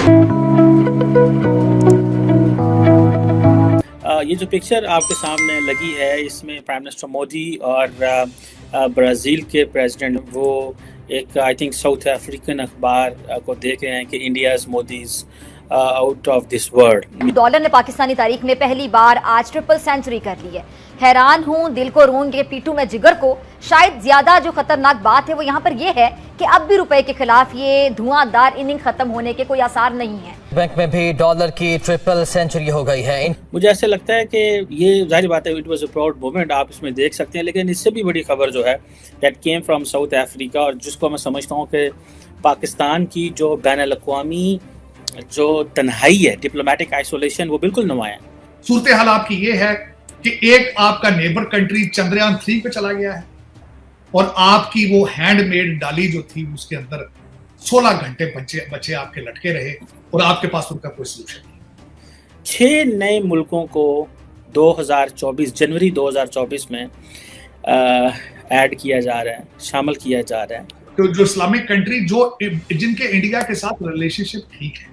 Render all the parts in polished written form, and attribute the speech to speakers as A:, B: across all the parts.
A: یہ جو پکچر آپ کے سامنے لگی ہے اس میں پرائم منسٹر مودی اور برازیل کے پریزیڈنٹ وہ ایک آئی تھنک ساؤتھ افریقن اخبار کو دیکھ رہے ہیں کہ India's Modi's out of this world.
B: Dollar نے پاکستانی تاریخ میں پہلی بار آج ٹرپل سینچری کر لی ہے. حیران ہوں، دل کو رون کے پیٹو میں جگر کو. شاید زیادہ جو خطرناک بات ہے وہ یہاں پر یہ ہے کہ اب بھی روپے کے خلاف یہ دھواں دار اننگ ختم ہونے کے کوئی آثار نہیں ہیں.
C: بینک میں بھی ڈالر کی ٹرپل سینچری ہو گئی ہے.
A: مجھے ایسے لگتا ہے کہ یہ ظاہر بات ہے it was a proud moment, آپ اس میں دیکھ سکتے ہیں، لیکن اس سے بھی بڑی خبر جو ہے that came from South Africa, اور جس کو میں سمجھتا ہوں کہ پاکستان کی جو بین الاقوامی جو تنہائی ہے، ڈپلومیٹک آئسولیشن، وہ بالکل نمایاں ہے.
D: صورتحال آپ کی یہ ہے کہ ایک آپ کا نیبر کنٹری چندریان 3 پہ چلا گیا ہے اور آپ کی وہ ہینڈ میڈ ڈالی جو تھی اس کے اندر 16 گھنٹے بچے آپ کے لٹکے رہے اور آپ کے پاس ان کا کوئی سلوشن نہیں.
A: 6 نئے ملکوں کو 2024 جنوری 2024 میں ایڈ کیا جا رہا ہے، شامل کیا جا رہا ہے.
D: تو جو اسلامک کنٹری جن کے انڈیا کے ساتھ ریلیشن شپ ٹھیک ہے،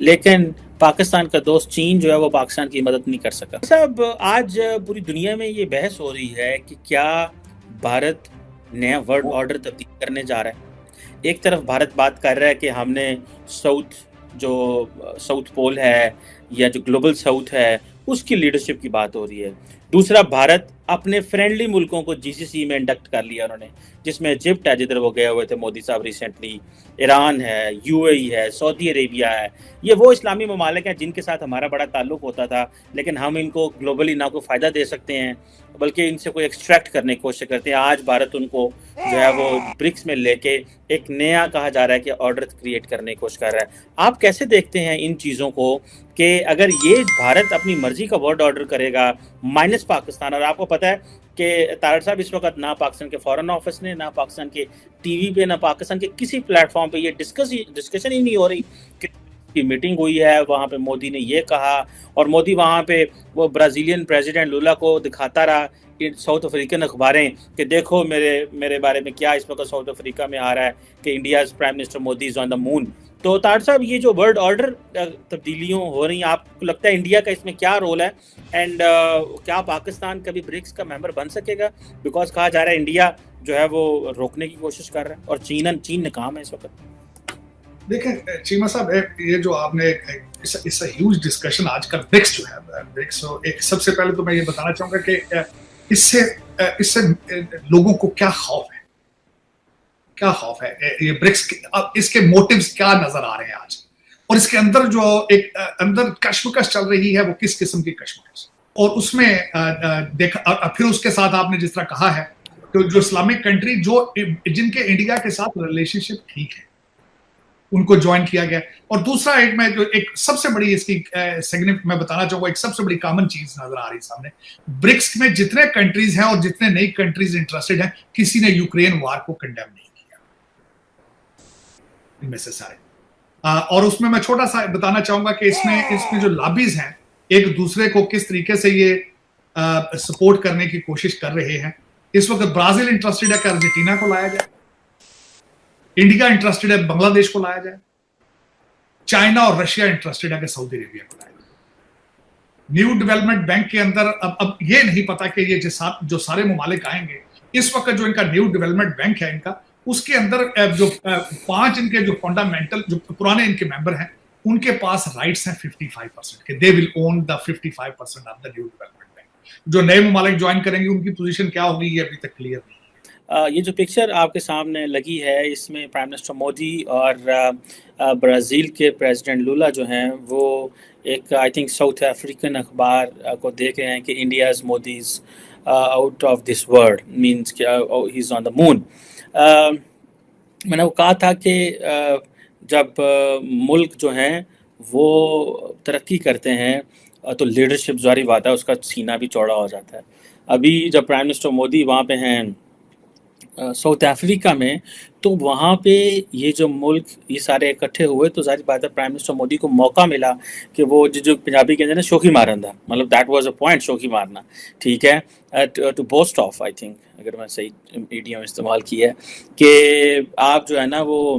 A: لیکن پاکستان کا دوست چین جو ہے وہ پاکستان کی مدد نہیں کر سکا. صاحب آج پوری دنیا میں یہ بحث ہو رہی ہے کہ کیا بھارت نیا ورلڈ آرڈر تبدیل کرنے جا رہا ہے. ایک طرف بھارت بات کر رہا ہے کہ ہم نے ساؤتھ پول ہے یا جو گلوبل ساؤتھ ہے اس کی لیڈرشپ کی بات ہو رہی ہے. دوسرا بھارت اپنے فرینڈلی ملکوں کو جی سی سی میں انڈکٹ کر لیا انہوں نے، جس میں ایجپٹ ہے جدھر وہ گئے ہوئے تھے مودی صاحب ریسنٹلی، ایران ہے، یو اے ای ہے، سعودی عربیہ ہے. یہ وہ اسلامی ممالک ہیں جن کے ساتھ ہمارا بڑا تعلق ہوتا تھا، لیکن ہم ان کو گلوبلی نہ کوئی فائدہ دے سکتے ہیں بلکہ ان سے کوئی ایکسٹریکٹ کرنے کی کوشش کرتے ہیں. آج بھارت ان کو جو ہے وہ برکس میں لے کے ایک نیا کہا جا رہا ہے کہ آرڈر کریٹ کرنے کی کوشش کر رہا ہے. آپ کیسے دیکھتے ہیں ان چیزوں کو کہ اگر یہ بھارت اپنی مرضی کا ورلڈ آرڈر کرے گا مائنس پاکستان، اور آپ کو پتہ ہے کہ طاہر صاحب اس وقت نہ پاکستان کے فارن آفس نے، نہ پاکستان کے ٹی وی پہ، نہ پاکستان کے کسی پلیٹ فارم پہ یہ ڈسکشن ہی نہیں ہو رہی کہ کی میٹنگ ہوئی ہے، وہاں پہ مودی نے یہ کہا، اور مودی وہاں پہ وہ برازیلین پریزیڈنٹ لولا کو دکھاتا رہا ساؤتھ افریقن اخباریں کہ دیکھو میرے بارے میں کیا اس وقت ساؤتھ افریقہ میں آ رہا ہے کہ انڈیاز پرائم منسٹر مودی از آن دا مون. تو طاہر صاحب یہ جو ورلڈ آرڈر تبدیلیوں ہو رہی ہیں، آپ کو لگتا ہے انڈیا کا اس میں کیا رول ہے، اینڈ کیا پاکستان کبھی برکس کا ممبر بن سکے گا؟ بیکاز کہا جا رہا ہے انڈیا جو ہے وہ روکنے کی کوشش کر رہا ہے اور چین ناکام ہے اس وقت.
D: دیکھیں چیمہ صاحب، یہ جو آپ نے اس ہیوج ڈسکشن آج کل برکس جو ہے، برکس ایک سب سے پہلے تو میں یہ بتانا چاہوں گا کہ اس سے لوگوں کو کیا خوف ہے یہ برکس، اس کے موٹیوز کیا نظر آ رہے ہیں آج، اور اس کے اندر جو ایک اندر کشمکش چل رہی ہے وہ کس قسم کی کشمکش، اور اس میں پھر اس کے ساتھ آپ نے جس طرح کہا ہے کہ جو اسلامک کنٹری جن کے انڈیا کے ساتھ ریلیشن شپ ٹھیک ہے ان کو جوائن کیا گیا. اور دوسرا ایک سب سے بڑی اس کی میں بتانا چاہوں گا، ایک سب سے بڑی کامن چیز نظر آ رہی سامنے، برکس میں جتنے کنٹریز ہیں اور جتنے نئی کنٹریز انٹرسٹڈ ہیں، کسی نے یوکرین وار کو کنڈیم نہیں کیا ان میں سے سارے. اور اس میں چھوٹا سا بتانا چاہوں گا کہ اس میں جو لابیز ہیں ایک دوسرے کو کس طریقے سے یہ سپورٹ کرنے کی کوشش کر رہے ہیں. اس وقت برازیل انٹرسٹڈ ہے کہ ارجنٹینا کو لایا جائے، انڈیا انٹرسٹڈ ہے بنگلہ دیش کو لایا جائے، چائنا اور رشیا انٹرسٹڈ ہے کہ سعودی عربیہ کو لایا جائے. نیو ڈیولپمنٹ بینک کے اندر اب یہ نہیں پتا کہ یہ جو سارے ممالک آئیں گے، اس وقت جو ان کا نیو ڈیولپمنٹ بینک ہے ان کا، اس کے اندر جو 5 ان کے جو فنڈامنٹل جو پرانے ان کے ممبر ہیں ان کے پاس رائٹس ہیں 55% کہ دے ول اون دا 55% of the new development bank. جو نئے ممالک جوائن کریں گے ان کی پوزیشن کیا ہوگی یہ ابھی تک کلیئر نہیں.
A: یہ جو پکچر آپ کے سامنے لگی ہے اس میں پرائم منسٹر مودی اور برازیل کے پریزیڈنٹ لولا جو ہیں وہ ایک آئی تھنک ساؤتھ افریقن اخبار کو دیکھ رہے ہیں کہ India's Modi's out of this world means کہ ہی از آن دا مون. میں نے وہ کہا تھا کہ جب ملک جو ہیں وہ ترقی کرتے ہیں تو لیڈرشپ ظاہری بات ہے اس کا سینہ بھی چوڑا ہو جاتا ہے. ابھی جب پرائم منسٹر مودی وہاں پہ ہیں ساؤتھ افریقہ میں، تو وہاں پہ یہ جو ملک یہ سارے اکٹھے ہوئے تو ظاہر بات ہے پرائم منسٹر مودی کو موقع ملا کہ وہ جو پنجابی کہتے ہیں نا شوخی مارن تھا، مطلب دیٹ واز اے پوائنٹ، شوخی مارنا، ٹھیک ہے، to boast of, I think اگر میں صحیح ایڈیم استعمال کی ہے، کہ آپ جو ہے نا وہ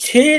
A: 6